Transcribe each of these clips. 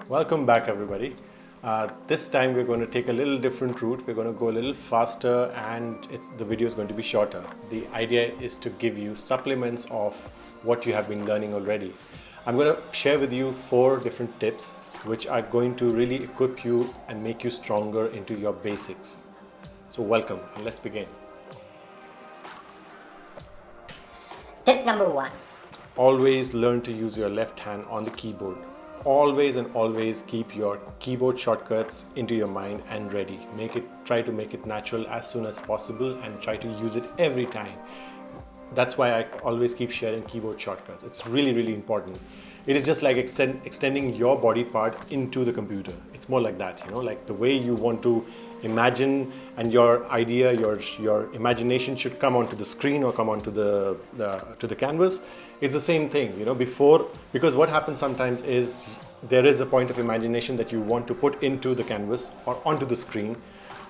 Welcome back, everybody. This time we're going to take a little different route. We're going to go a little faster and the video is going to be shorter. The idea is to give you supplements of what you have been learning already. I'm going to share with you 4 different tips which are going to really equip you and make you stronger into your basics. So welcome and let's begin. Tip number 1. Always learn to use your left hand on the keyboard. Always and always keep your keyboard shortcuts into your mind and ready. Try to make it natural as soon as possible and try to use it every time. That's why I always keep sharing keyboard shortcuts. It's really important. It is just like extending your body part into the computer. It's more like that, like the way you want to imagine and your idea, your imagination should come onto the screen or come onto the canvas. It's the same thing, because what happens sometimes is there is a point of imagination that you want to put into the canvas or onto the screen,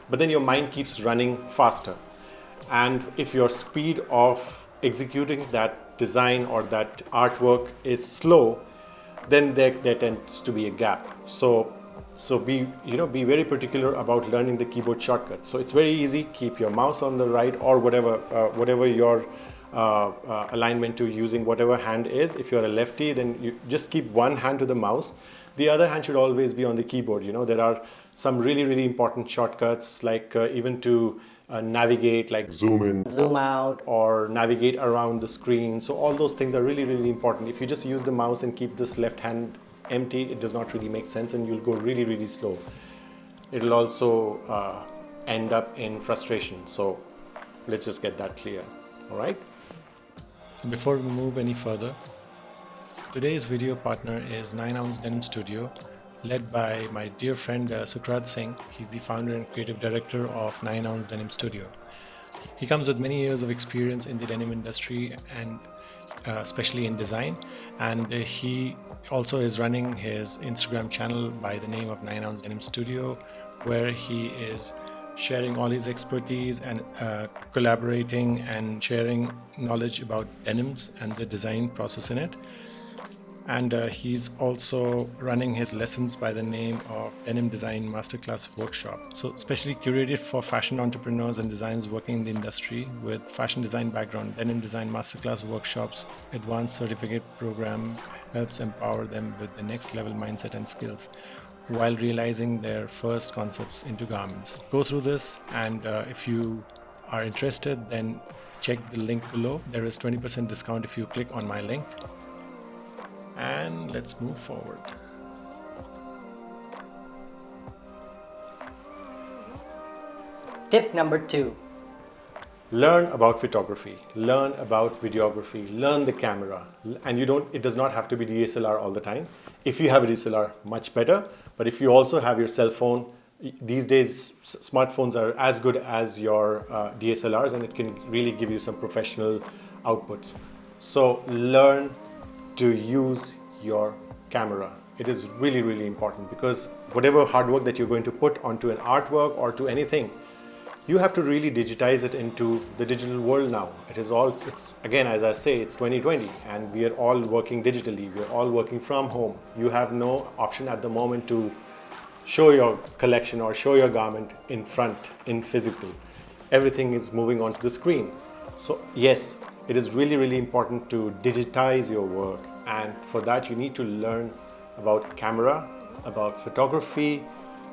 but then your mind keeps running faster. And if your speed of executing that design or that artwork is slow, then there tends to be a gap. So be very particular about learning the keyboard shortcuts. So it's very easy. Keep your mouse on the right or whatever your alignment to using whatever hand is. If you're a lefty, then you just keep one hand to the mouse. The other hand should always be on the keyboard. There are some really important shortcuts, like even to navigate, like zoom in, Zoom out, or navigate around the screen. So all those things are really important. If you just use the mouse and keep this left hand empty, it does not really make sense and you'll go really slow. It'll also end up in frustration. So let's just get that clear. All right. So before we move any further, today's video partner is 9oz Denim Studio, led by my dear friend Sukrat Singh. He's the founder and creative director of 9oz Denim Studio. He comes with many years of experience in the denim industry and especially in design, and he also is running his Instagram channel by the name of 9oz Denim Studio, where he is sharing all his expertise and collaborating and sharing knowledge about denims and the design process in it. And he's also running his lessons by the name of Denim Design Masterclass Workshop. So especially curated for fashion entrepreneurs and designers working in the industry with fashion design background. Denim Design Masterclass Workshops advanced certificate program helps empower them with the next level mindset and skills while realizing their first concepts into garments. Go through this, and if you are interested, then check the link below. There is 20% discount if you click on my link. And let's move forward. tip number 2. Learn about photography, learn about videography, learn the camera. And it does not have to be DSLR all the time. If you have a DSLR, much better. But if you also have your cell phone, these days smartphones are as good as your DSLRs, and it can really give you some professional outputs. So learn to use your camera. It is really important, because whatever hard work that you're going to put onto an artwork or to anything, you have to really digitize it into the digital world now. It's again, as I say, it's 2020 and we are all working digitally. We are all working from home. You have no option at the moment to show your collection or show your garment in front, in physical. Everything is moving onto the screen. So yes, it is really important to digitize your work, and for that you need to learn about camera, about photography,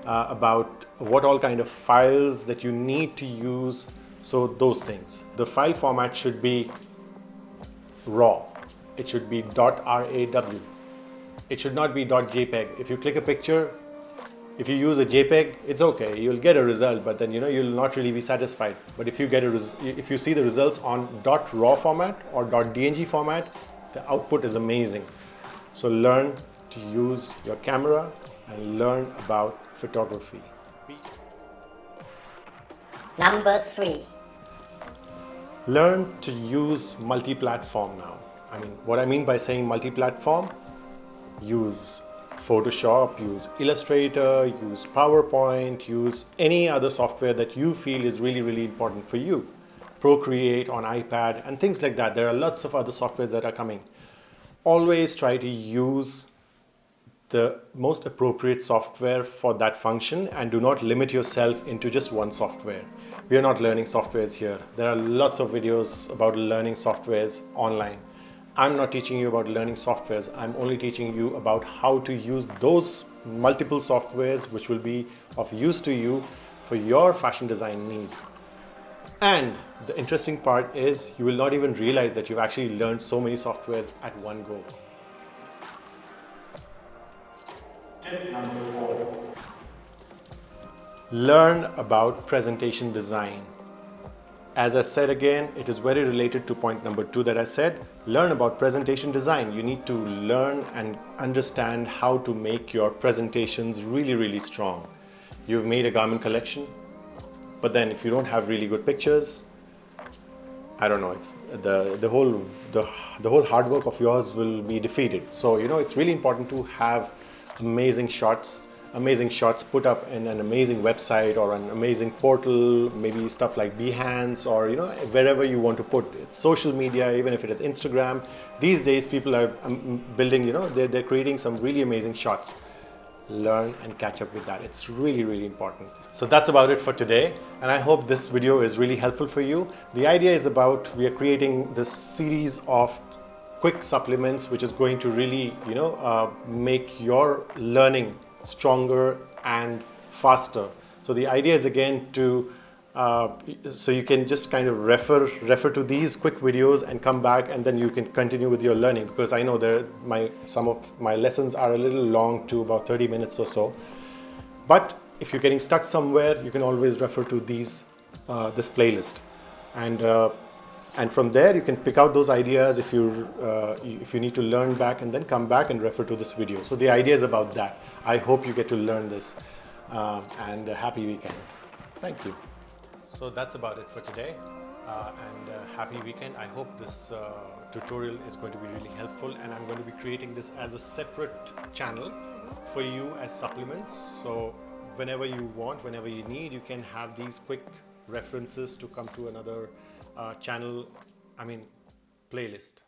about what all kind of files that you need to use. So those things. The file format should be RAW. It should be .raw. It should not be .jpeg. If you click a picture, if you use a JPEG, it's okay. You'll get a result, but then you'll not really be satisfied. But if you see the results on .raw format or .dng format, the output is amazing. So learn to use your camera and learn about photography. Number 3. Learn to use multi-platform now. What I mean by saying multi-platform, use Photoshop, use Illustrator, use PowerPoint, use any other software that you feel is really important for you. Procreate on iPad and things like that. There are lots of other softwares that are coming. Always try to use the most appropriate software for that function, and do not limit yourself into just one software. We are not learning softwares here. There are lots of videos about learning softwares online. I'm not teaching you about learning softwares. I'm only teaching you about how to use those multiple softwares which will be of use to you for your fashion design needs. And the interesting part is you will not even realize that you've actually learned so many softwares at one go. Tip number 4. Learn about presentation design. As I said again, it is very related to point number 2 that I said. Learn about presentation design. You need to learn and understand how to make your presentations really strong. You've made a garment collection, but then if you don't have really good pictures, I don't know, if the whole hard work of yours will be defeated. So it's really important to have amazing shots put up in an amazing website or an amazing portal, maybe stuff like Behance, or wherever you want to put it. Social media, even if it is Instagram. These days people are building, they're creating some really amazing shots. Learn and catch up with that. It's really important. So that's about it for today, and I hope this video is really helpful for you. The idea is we are creating this series of quick supplements which is going to really make your learning stronger and faster. So the idea is again to so you can just kind of refer to these quick videos and come back, and then you can continue with your learning, because I know some of my lessons are a little long, to about 30 minutes or so. But if you're getting stuck somewhere, you can always refer to this playlist, and from there you can pick out those ideas if you need to learn back, and then come back and refer to this video. So the idea is about that. I hope you get to learn this, and happy weekend. Thank you. So that's about it for today, and happy weekend. I hope this tutorial is going to be really helpful, and I'm going to be creating this as a separate channel for you as supplements. So whenever you want, whenever you need, you can have these quick references to come to another playlist.